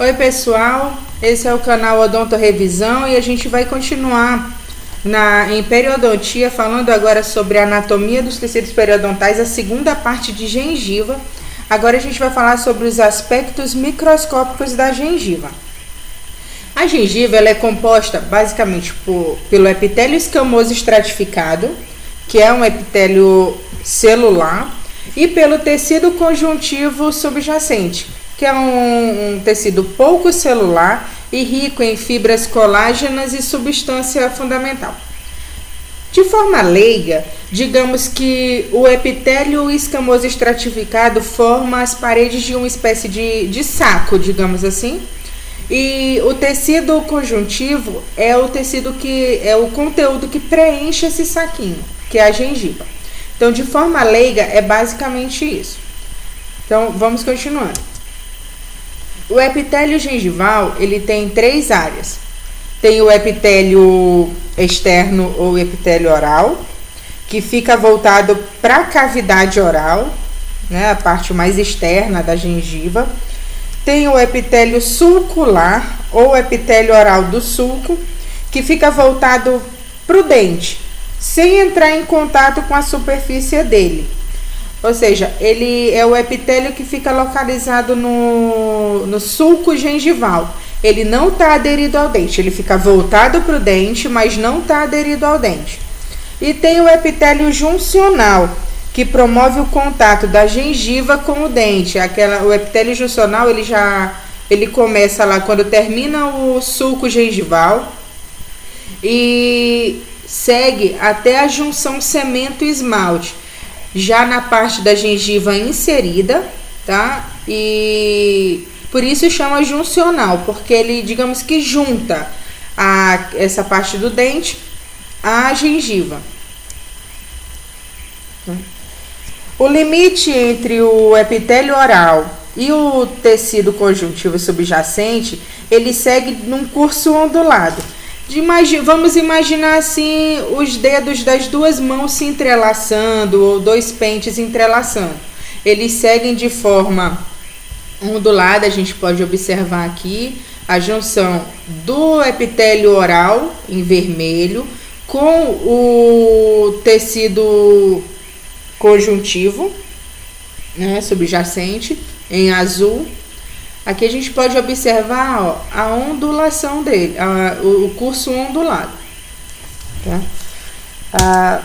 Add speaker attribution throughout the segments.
Speaker 1: Oi pessoal, esse é o canal Odonto Revisão e a gente vai continuar em periodontia, falando agora sobre a anatomia dos tecidos periodontais, a segunda parte de gengiva. Agora a gente vai falar sobre os aspectos microscópicos da gengiva. A gengiva ela é composta basicamente pelo epitélio escamoso estratificado, que é um epitélio celular, e pelo tecido conjuntivo subjacente, que é um tecido pouco celular e rico em fibras colágenas e substância fundamental. De forma leiga, digamos que o epitélio escamoso estratificado forma as paredes de uma espécie de saco, digamos assim, e o tecido conjuntivo é o tecido que é o conteúdo que preenche esse saquinho, que é a gengiva. Então, de forma leiga, é basicamente isso. Então, vamos continuando. O epitélio gengival, ele tem três áreas. Tem o epitélio externo ou epitélio oral, que fica voltado para a cavidade oral, né, a parte mais externa da gengiva. Tem o epitélio sulcular ou epitélio oral do sulco, que fica voltado para o dente, sem entrar em contato com a superfície dele. Ou seja, ele é o epitélio que fica localizado no sulco gengival. Ele não está aderido ao dente, ele fica voltado para o dente, mas não está aderido ao dente. E tem o epitélio juncional, que promove o contato da gengiva com o dente. O epitélio juncional, ele começa lá quando termina o sulco gengival e segue até a junção cemento-esmalte, já na parte da gengiva inserida, tá? E por isso chama juncional, porque ele, digamos que junta essa parte do dente à gengiva. O limite entre o epitélio oral e o tecido conjuntivo subjacente, ele segue num curso ondulado. Vamos imaginar assim os dedos das duas mãos se entrelaçando, ou dois pentes entrelaçando. Eles seguem de forma ondulada. A gente pode observar aqui a junção do epitélio oral em vermelho com o tecido conjuntivo, né, subjacente em azul. Aqui a gente pode observar a ondulação dele, o curso ondulado. Tá?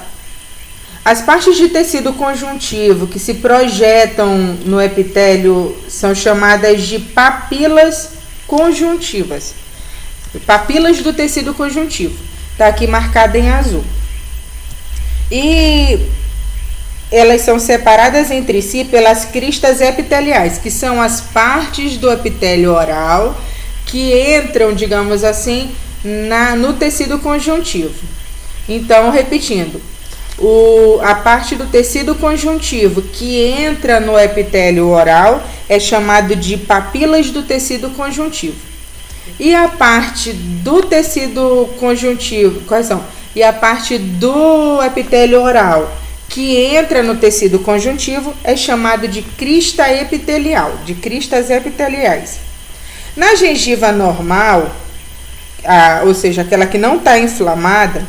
Speaker 1: As partes de tecido conjuntivo que se projetam no epitélio são chamadas de papilas conjuntivas. Papilas do tecido conjuntivo. Está aqui marcada em azul. E elas são separadas entre si pelas cristas epiteliais, que são as partes do epitélio oral que entram, digamos assim, no tecido conjuntivo. Então, repetindo, a parte do tecido conjuntivo que entra no epitélio oral é chamado de papilas do tecido conjuntivo. E a parte do tecido conjuntivo, quais são? E a parte do epitélio oral que entra no tecido conjuntivo é chamado de crista epitelial, de cristas epiteliais. Na gengiva normal, ou seja, aquela que não está inflamada,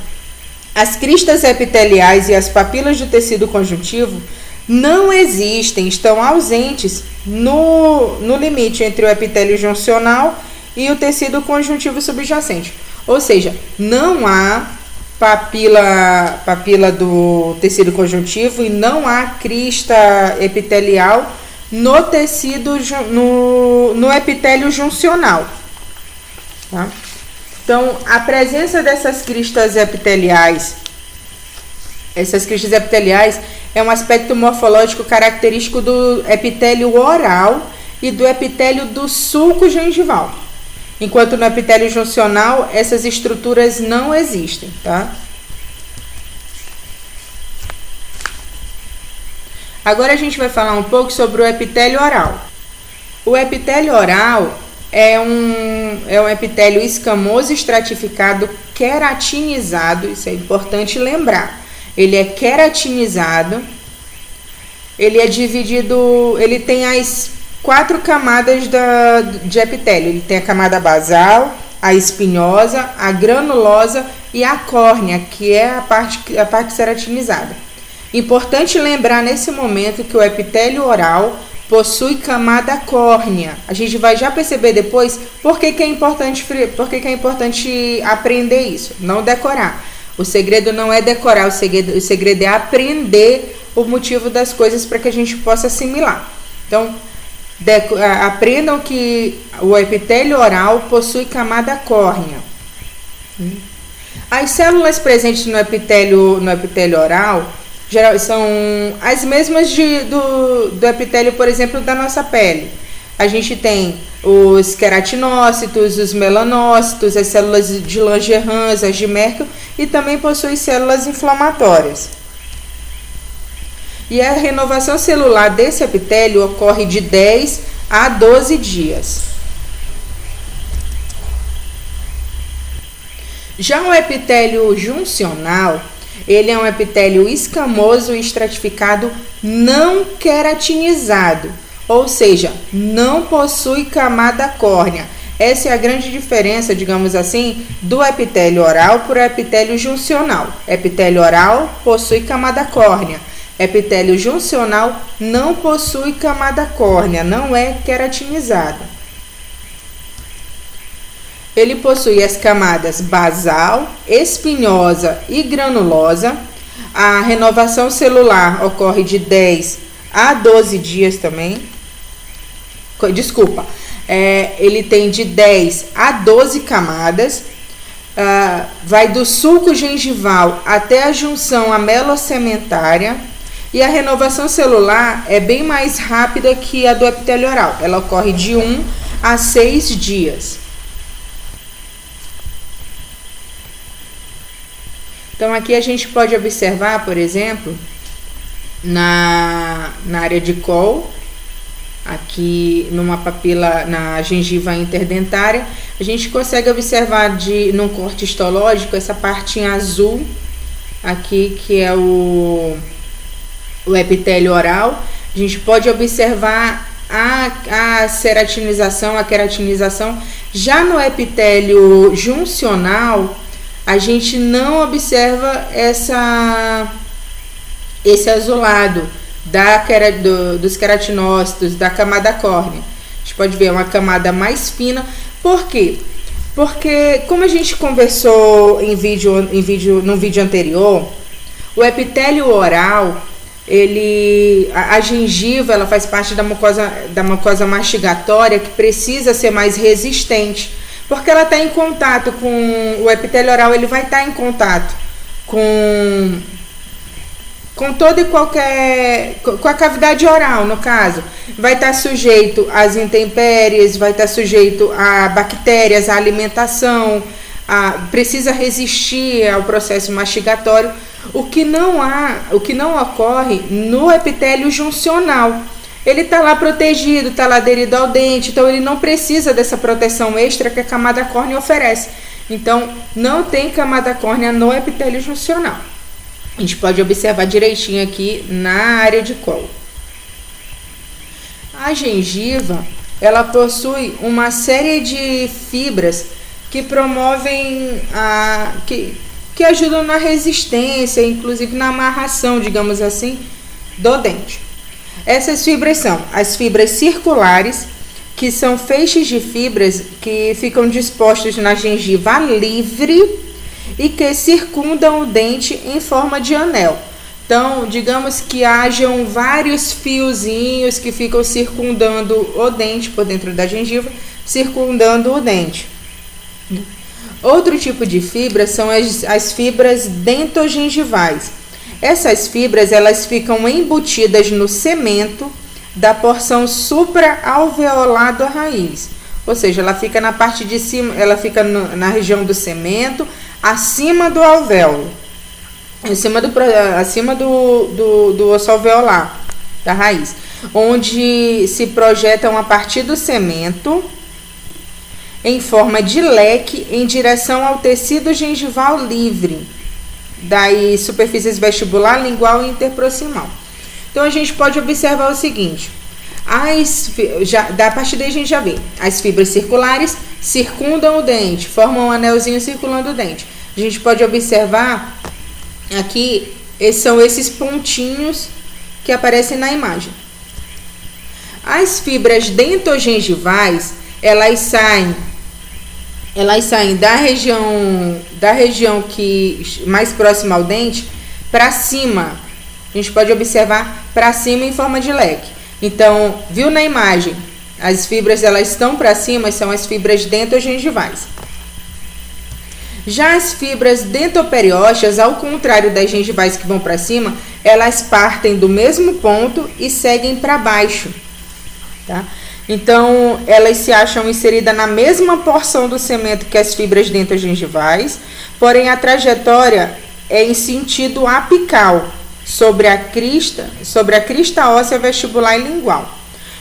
Speaker 1: as cristas epiteliais e as papilas do tecido conjuntivo não existem, estão ausentes no limite entre o epitélio juncional e o tecido conjuntivo subjacente. Ou seja, não há papila do tecido conjuntivo e não há crista epitelial no tecido no epitélio juncional, tá? Então, a presença dessas cristas epiteliais, é um aspecto morfológico característico do epitélio oral e do epitélio do sulco gengival. Enquanto no epitélio juncional, essas estruturas não existem, tá? Agora a gente vai falar um pouco sobre o epitélio oral. O epitélio oral é um epitélio escamoso estratificado queratinizado, isso é importante lembrar. Ele é queratinizado, ele é dividido, ele tem 4 camadas de epitélio. Ele tem a camada basal, a espinhosa, a granulosa e a córnea, que é a parte ceratinizada. Importante lembrar nesse momento que o epitélio oral possui camada córnea. A gente vai já perceber depois por que é importante aprender isso, não decorar. O segredo não é decorar, o segredo é aprender o motivo das coisas para que a gente possa assimilar. Então, aprendam que o epitélio oral possui camada córnea. As células presentes no epitélio oral são as mesmas do epitélio, por exemplo, da nossa pele. A gente tem os queratinócitos, os melanócitos, as células de Langerhans, as de Merkel, e também possui células inflamatórias. E a renovação celular desse epitélio ocorre de 10 a 12 dias. Já o epitélio juncional, ele é um epitélio escamoso e estratificado não queratinizado, ou seja, não possui camada córnea. Essa é a grande diferença, digamos assim, do epitélio oral para o epitélio juncional. Epitélio oral possui camada córnea. Epitélio juncional não possui camada córnea, não é queratinizado. Ele possui as camadas basal, espinhosa e granulosa. A renovação celular ocorre de 10 a 12 dias também. Desculpa, ele tem de 10 a 12 camadas. Vai do sulco gengival até a junção amelossementária. E a renovação celular é bem mais rápida que a do epitélio oral. Ela ocorre de 1 a 6 dias. Então, aqui a gente pode observar, por exemplo, na área de Kohl, aqui numa papila, na gengiva interdentária, a gente consegue observar num corte histológico essa parte em azul, aqui que é o epitélio oral. A gente pode observar a ceratinização, a queratinização. Já no epitélio juncional, a gente não observa esse azulado dos queratinócitos, da camada córnea. A gente pode ver uma camada mais fina. Por quê? Porque, como a gente conversou no vídeo anterior, o epitélio oral, a gengiva, ela faz parte da mucosa mastigatória, que precisa ser mais resistente, porque ela está em contato com o epitélio oral. Ele vai estar em contato com toda e qualquer, com a cavidade oral, no caso, vai estar sujeito às intempéries, vai estar sujeito a bactérias, à alimentação, precisa resistir ao processo mastigatório, o que não ocorre no epitélio juncional. Ele está lá protegido, está lá aderido ao dente, então ele não precisa dessa proteção extra que a camada córnea oferece. Então, não tem camada córnea no epitélio juncional. A gente pode observar direitinho aqui na área de Kohl. A gengiva, ela possui uma série de fibras que promovem, que ajudam na resistência, inclusive na amarração, digamos assim, do dente. Essas fibras são as fibras circulares, que são feixes de fibras que ficam dispostos na gengiva livre e que circundam o dente em forma de anel. Então, digamos que hajam vários fiozinhos que ficam circundando o dente por dentro da gengiva, circundando o dente. Outro tipo de fibra são as fibras dentogengivais. Essas fibras, elas ficam embutidas no cemento da porção supraalveolar da raiz. Ou seja, ela fica na parte de cima, ela fica na região do cemento, acima do alvéolo, acima do osso alveolar da raiz, onde se projetam a partir do cemento em forma de leque em direção ao tecido gengival livre, das superfícies vestibular, lingual e interproximal. Então, a gente pode observar o seguinte: A partir daí a gente já vê. As fibras circulares circundam o dente, formam um anelzinho circulando o dente. A gente pode observar aqui, são esses pontinhos que aparecem na imagem. As fibras dentogengivais, elas saem da região que mais próxima ao dente para cima. A gente pode observar para cima em forma de leque. Então, viu na imagem? As fibras elas estão para cima, são as fibras dentogengivais. Já as fibras dentoperiósteas, ao contrário das gengivais que vão para cima, elas partem do mesmo ponto e seguem para baixo, tá? Então, elas se acham inseridas na mesma porção do cemento que as fibras dentogengivais, porém a trajetória é em sentido apical, sobre a crista óssea vestibular e lingual.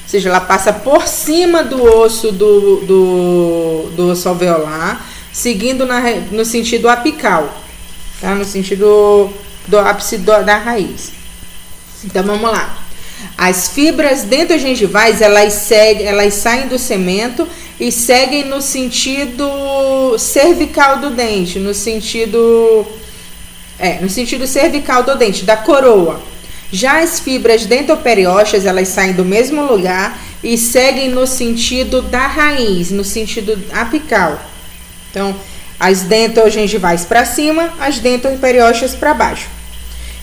Speaker 1: Ou seja, ela passa por cima do osso do osso alveolar, seguindo no sentido apical, tá? No sentido do ápice da raiz. Então, vamos lá. As fibras dentogengivais, elas saem do cemento e seguem no sentido cervical do dente, no sentido cervical do dente, da coroa. Já as fibras dentoperiósteas, elas saem do mesmo lugar e seguem no sentido da raiz, no sentido apical. Então, as dentogengivais para cima, as dentoperiósteas para baixo.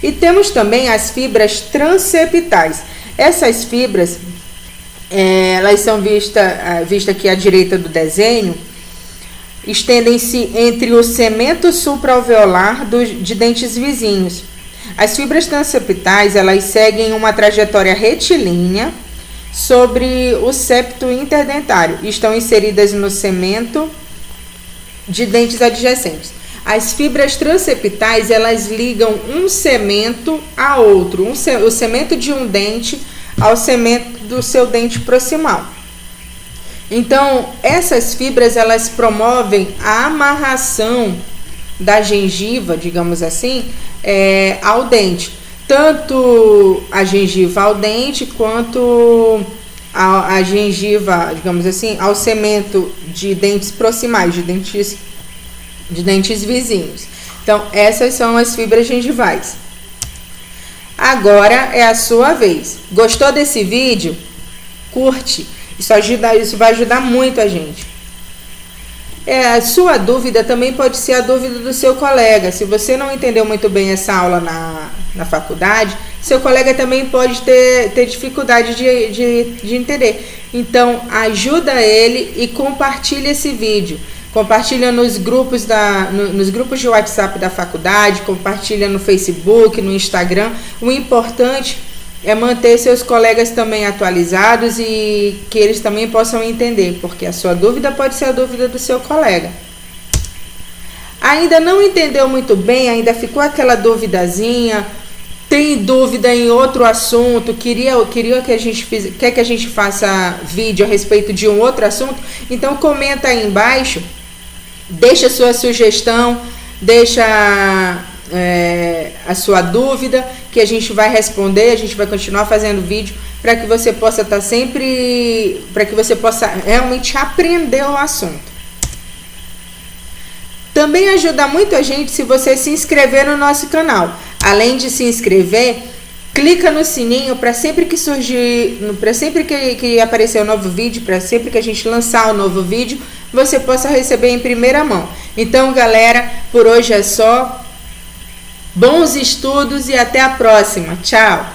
Speaker 1: E temos também as fibras transeptais. Essas fibras, elas são vistas aqui à direita do desenho, estendem-se entre o cemento supraalveolar de dentes vizinhos. As fibras transeptais, elas seguem uma trajetória retilínea sobre o septo interdentário e estão inseridas no cemento de dentes adjacentes. As fibras transeptais, elas ligam um cemento a outro, o cemento de um dente ao cemento do seu dente proximal. Então, essas fibras, elas promovem a amarração da gengiva, digamos assim, ao dente. Tanto a gengiva ao dente, quanto a gengiva, digamos assim, ao cemento de dentes proximais, de dentes vizinhos. Então, essas são as fibras gengivais. Agora é a sua vez. Gostou desse vídeo? Curte. Isso vai ajudar muito a gente. A sua dúvida também pode ser a dúvida do seu colega. Se você não entendeu muito bem essa aula na faculdade, seu colega também pode ter dificuldade de entender. Então, ajuda ele e compartilha esse vídeo. Compartilha nos grupos de WhatsApp da faculdade, compartilha no Facebook, no Instagram. O importante é manter seus colegas também atualizados e que eles também possam entender, porque a sua dúvida pode ser a dúvida do seu colega. Ainda não entendeu muito bem, ainda ficou aquela duvidazinha, tem dúvida em outro assunto, quer que a gente faça vídeo a respeito de um outro assunto? Então comenta aí embaixo, deixa sua sugestão, deixa a sua dúvida, que a gente vai responder, a gente vai continuar fazendo vídeo para que você possa realmente aprender o assunto. Também ajuda muito a gente se você se inscrever no nosso canal. Além de se inscrever, clica no sininho para sempre que surgir, para sempre que aparecer um novo vídeo, para sempre que a gente lançar um novo vídeo, você possa receber em primeira mão. Então, galera, por hoje é só. Bons estudos e até a próxima. Tchau!